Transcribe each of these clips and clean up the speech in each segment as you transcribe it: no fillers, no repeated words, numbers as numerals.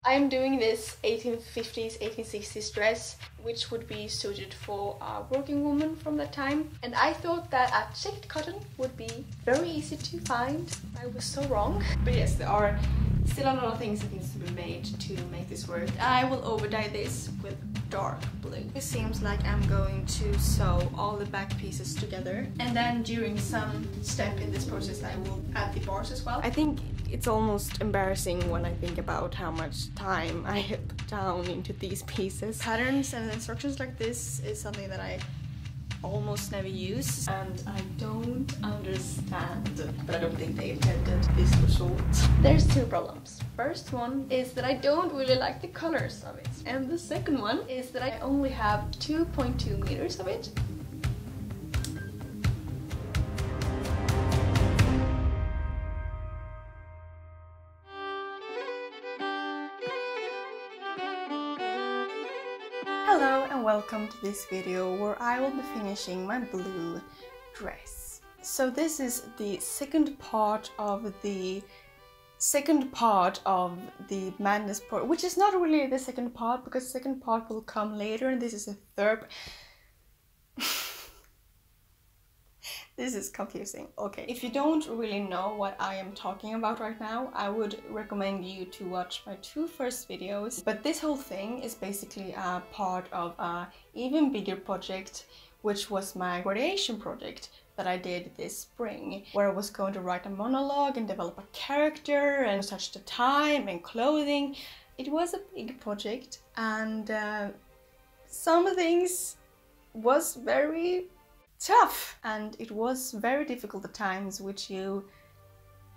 I'm doing this 1850s, 1860s dress, which would be suited for a working woman from that time. And I thought that a checked cotton would be very easy to find. I was so wrong. But yes, there are still a lot of things that needs to be made to make this work. I will overdye this with dark blue. It seems like I'm going to sew all the back pieces together, and then during some step in this process I will add the bars as well. I think it's almost embarrassing when I think about how much time I have put down into these pieces. Patterns and instructions like this is something that I almost never use, and I don't understand, but I don't think they intended this result. There's two problems. First one is that I don't really like the colors of it, and the second one is that I only have 2.2 meters of it. Hello and welcome to this video where I will be finishing my blue dress. So this is the second part of the madness part, which is not really the second part because the second part will come later, and this is the third. This is confusing. Okay, if you don't really know what I am talking about right now, I would recommend you to watch my two first videos. But this whole thing is basically a part of an even bigger project, which was my graduation project that I did this spring, where I was going to write a monologue and develop a character and research the time and clothing. It was a big project, and some things was very tough, and it was very difficult at times, which you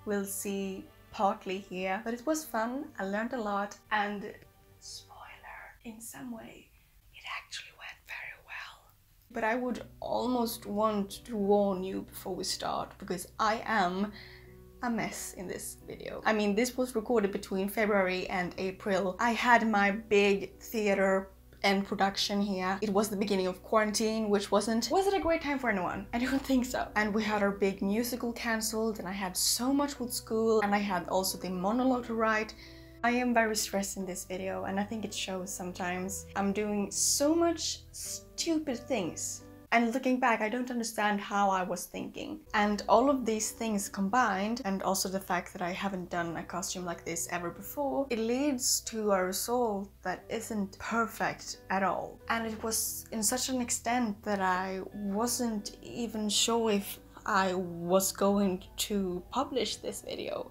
will see partly here, but it was fun. I learned a lot, and spoiler, in some way it actually went very well. But I would almost want to warn you before we start, because I am a mess in this video. I mean, this was recorded between February and April. I had my big theater and production here. It was the beginning of quarantine, which wasn't a great time for anyone. I don't think so. And we had our big musical cancelled, and I had so much with school, and I had also the monologue to write. I am very stressed in this video, and I think it shows sometimes. I'm doing so much stupid things, and looking back, I don't understand how I was thinking. And all of these things combined, and also the fact that I haven't done a costume like this ever before, it leads to a result that isn't perfect at all. And it was in such an extent that I wasn't even sure if I was going to publish this video,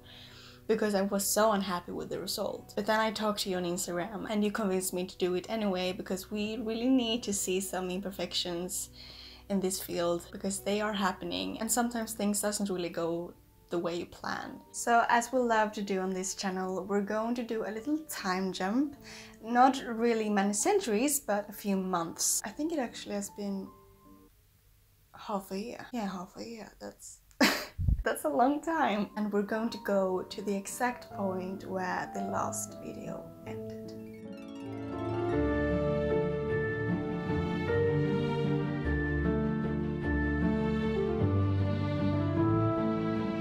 because I was so unhappy with the result. But then I talked to you on Instagram, and you convinced me to do it anyway, because we really need to see some imperfections in this field, because they are happening, and sometimes things doesn't really go the way you planned. So as we love to do on this channel, we're going to do a little time jump. Not really many centuries, but a few months. I think it actually has been half a year. Yeah, half a year. That's that's a long time. And we're going to go to the exact point where the last video ended.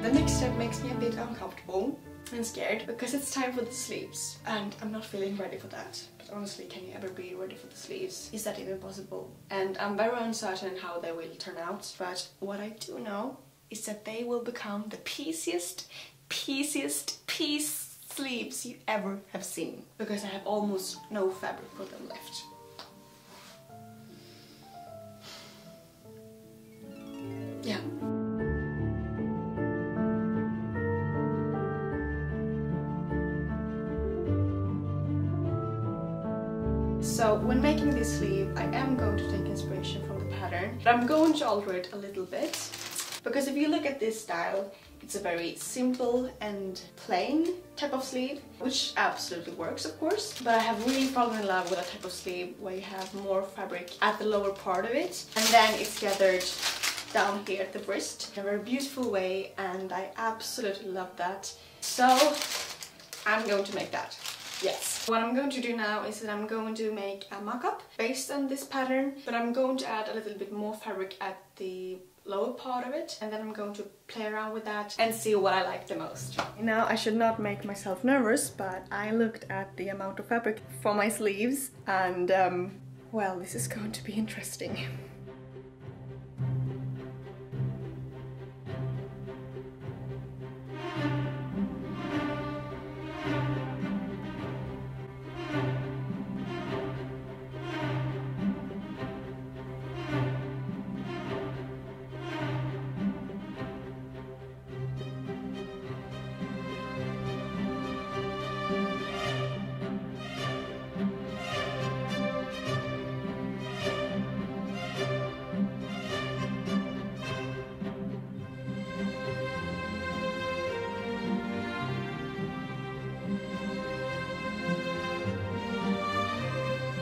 The next step makes me a bit uncomfortable and scared, because it's time for the sleeves, and I'm not feeling ready for that. But honestly, can you ever be ready for the sleeves? Is that even possible? And I'm very uncertain how they will turn out, but what I do know is that they will become the pieciest piece sleeves you ever have seen, because I have almost no fabric for them left. Yeah. So when making this sleeve, I am going to take inspiration from the pattern, but I'm going to alter it a little bit, because if you look at this style, it's a very simple and plain type of sleeve, which absolutely works, of course. But I have really fallen in love with a type of sleeve where you have more fabric at the lower part of it, and then it's gathered down here at the wrist in a very beautiful way, and I absolutely love that. So I'm going to make that. Yes. What I'm going to do now is that I'm going to make a mock-up based on this pattern, but I'm going to add a little bit more fabric at the lower part of it, and then I'm going to play around with that and see what I like the most. Now, I should not make myself nervous, but I looked at the amount of fabric for my sleeves and well, this is going to be interesting.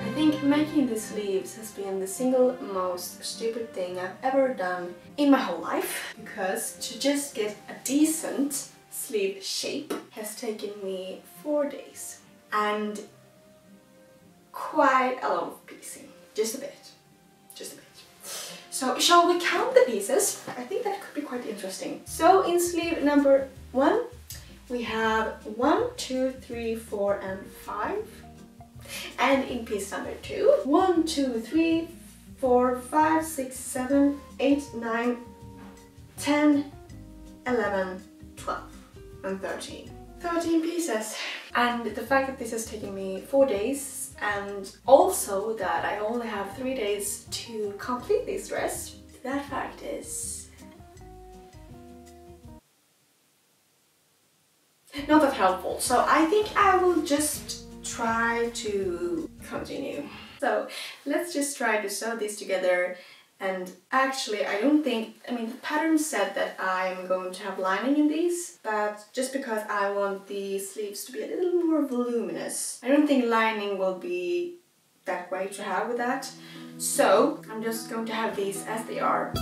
I think making the sleeves has been the single most stupid thing I've ever done in my whole life, because to just get a decent sleeve shape has taken me 4 days and quite a lot of piecing. Just a bit. So shall we count the pieces? I think that could be quite interesting. So in sleeve number 1 we have 1, 2, 3, 4 and 5. And in piece number 2, 1, 2, 3, 4, 5, 6, 7, 8, 9, 10, 11, 12 and 13. 13 pieces. And the fact that this has taken me 4 days, and also that I only have 3 days to complete this dress, that fact is not that helpful. So I think I will just try to continue. So let's just try to sew this together. And actually I mean the pattern said that I'm going to have lining in these, but just because I want the sleeves to be a little more voluminous, I don't think lining will be that great to have with that. So I'm just going to have these as they are.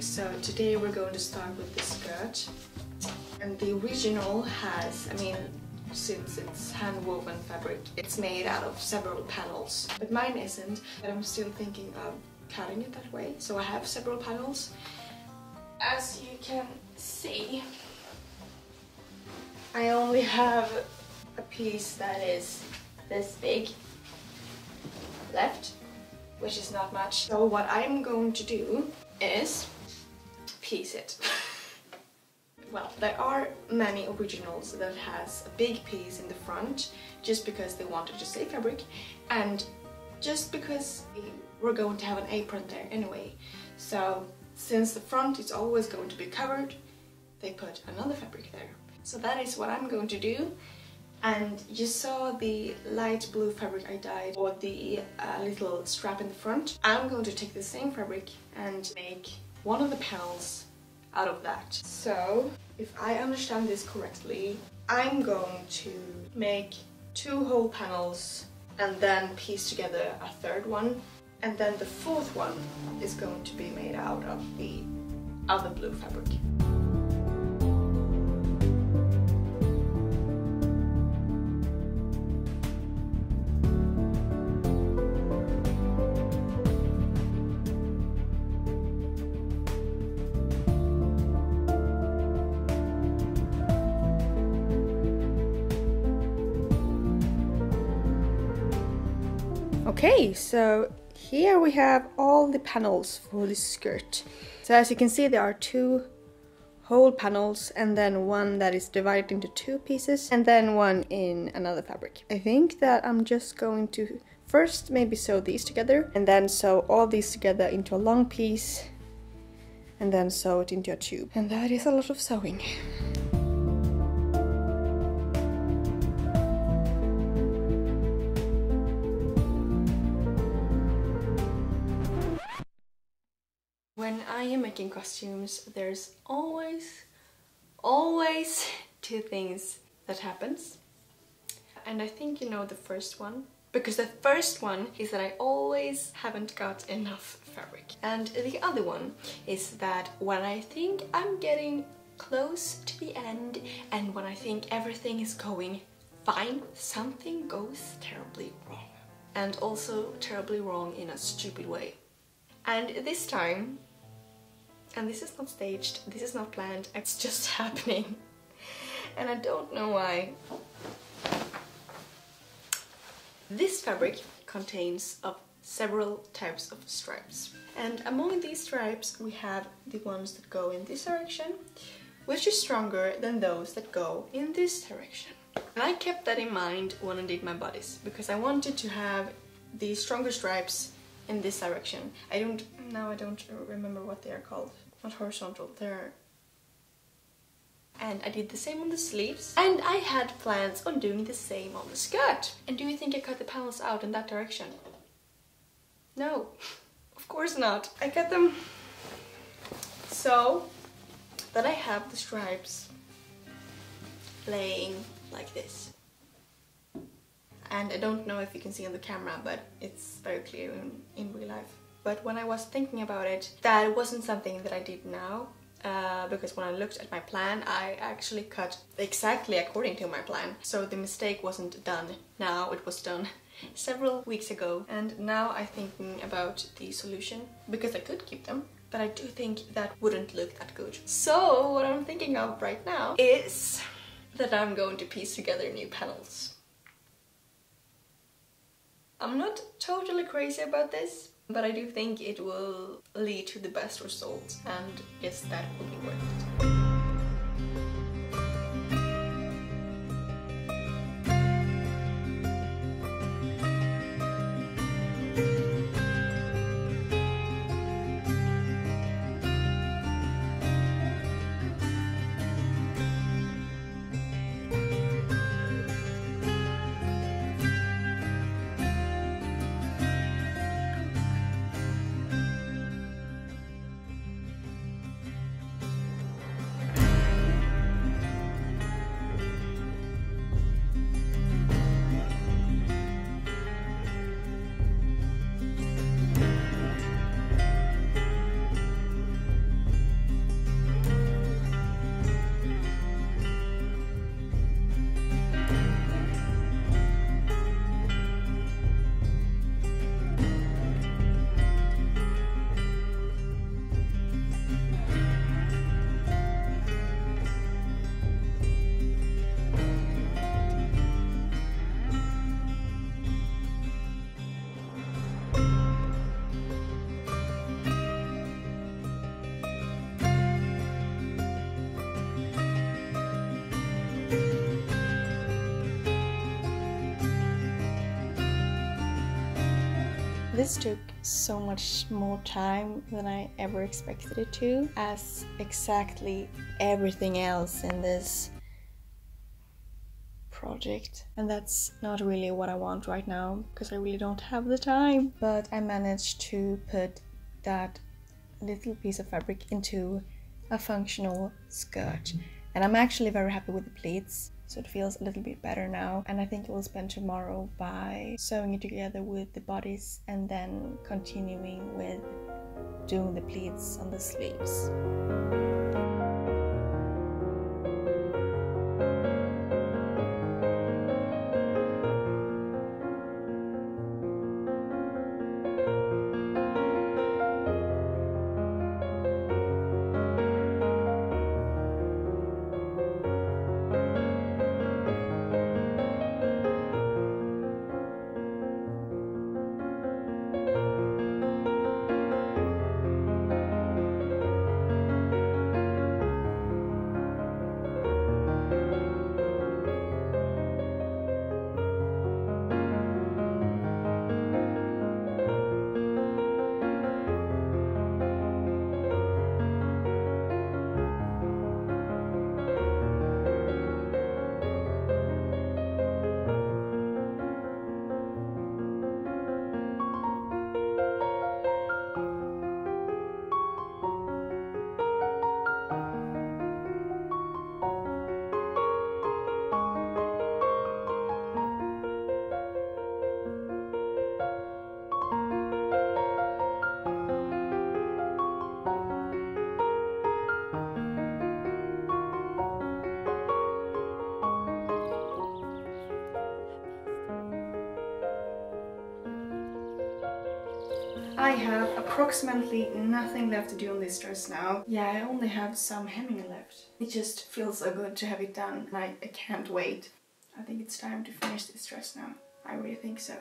So today we're going to start with the skirt, and the original has, I mean, since it's hand-woven fabric, it's made out of several panels, but mine isn't, but I'm still thinking of cutting it that way, so I have several panels. As you can see, I only have a piece that is this big left, which is not much. So what I'm going to do is piece it. Well, there are many originals that has a big piece in the front just because they wanted to save fabric, and just because we're going to have an apron there anyway. So since the front is always going to be covered, they put another fabric there. So that is what I'm going to do. And you saw the light blue fabric I dyed, or the little strap in the front. I'm going to take the same fabric and make one of the panels out of that. So if I understand this correctly, I'm going to make 2 whole panels and then piece together a 3rd one, and then the 4th one is going to be made out of the other blue fabric. Okay, so here we have all the panels for the skirt. So as you can see, there are 2 whole panels, and then one that is divided into 2 pieces, and then one in another fabric. I think that I'm just going to first maybe sew these together, and then sew all these together into a long piece, and then sew it into a tube. And that is a lot of sewing. When I am making costumes, there's always 2 things that happens. And I think you know the first one. Because the first one is that I always haven't got enough fabric. And the other one is that when I think I'm getting close to the end and when I think everything is going fine, something goes terribly wrong. And also terribly wrong in a stupid way. And this time, and this is not staged, this is not planned, it's just happening. And I don't know why. This fabric contains of several types of stripes. And among these stripes we have the ones that go in this direction, which is stronger than those that go in this direction. And I kept that in mind when I did my bodice, because I wanted to have the stronger stripes in this direction. I don't remember what they are called. Not horizontal, they're... And I did the same on the sleeves. And I had plans on doing the same on the skirt. And do you think I cut the panels out in that direction? No, of course not. I cut them so that I have the stripes laying like this. And I don't know if you can see on the camera, but it's very clear in real life. But when I was thinking about it, that wasn't something that I did now. Because when I looked at my plan, I actually cut exactly according to my plan. So the mistake wasn't done now, it was done several weeks ago. And now I'm thinking about the solution, because I could keep them, but I do think that wouldn't look that good. So what I'm thinking of right now is that I'm going to piece together new panels. I'm not totally crazy about this, but I do think it will lead to the best result, and guess that will be worth it. This took so much more time than I ever expected it to, as exactly everything else in this project. And that's not really what I want right now, because I really don't have the time. But I managed to put that little piece of fabric into a functional skirt. And I'm actually very happy with the pleats. So it feels a little bit better now, and I think I will spend tomorrow by sewing it together with the bodice and then continuing with doing the pleats on the sleeves. I have approximately nothing left to do on this dress now. Yeah, I only have some hemming left. It just feels so good to have it done, and I can't wait. I think it's time to finish this dress now. I really think so.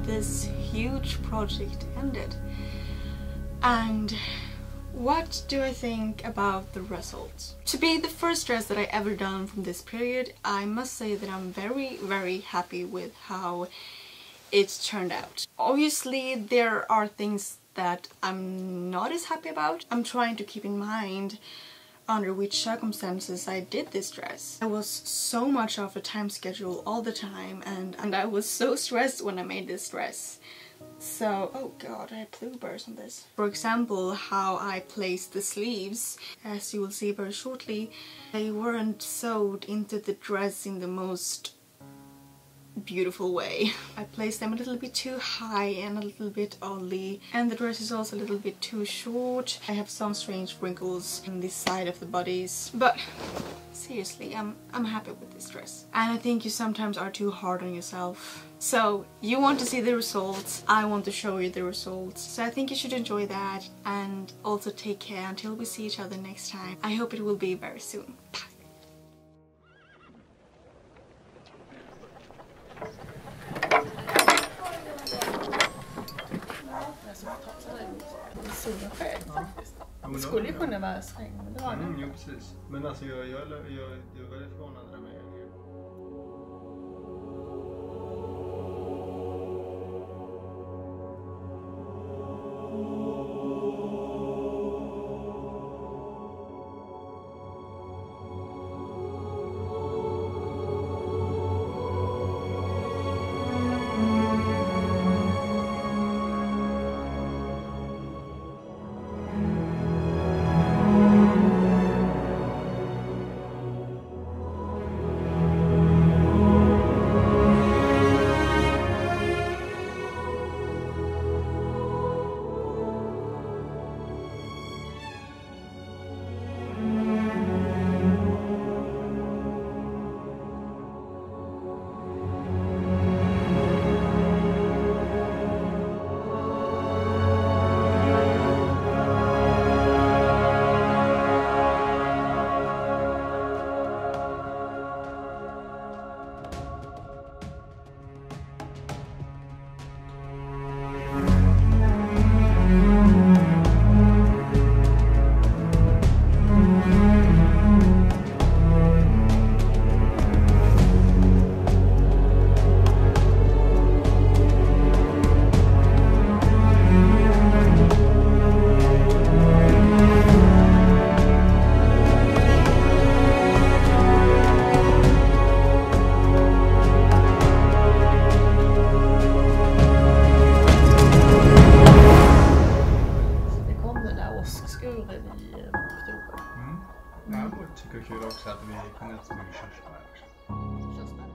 This huge project ended. And what do I think about the results? To be the first dress that I ever done from this period, I must say that I'm very happy with how it's turned out. Obviously there are things that I'm not as happy about. I'm trying to keep in mind under which circumstances I did this dress. I was so much off a time schedule all the time, and I was so stressed when I made this dress. So, oh god, I have bloopers on this. For example, how I placed the sleeves. As you will see very shortly, they weren't sewed into the dress in the most beautiful way. I placed them a little bit too high and a little bit oddly, and the dress is also a little bit too short. I have some strange wrinkles on this side of the bodies, but seriously, I'm happy with this dress. And I think you sometimes are too hard on yourself. So you want to see the results, I want to show you the results. So I think you should enjoy that, and also take care until we see each other next time. I hope it will be very soon. Bye. Solsken faktiskt. Det skulle ju kunna vara sträng, men det var det. Jo, precis. Men alltså jag är väldigt förvånad där med. påskskurer i oktober. Jag tycker det är kul också att vi kunde äta så mycket körsbär också. Körsbär.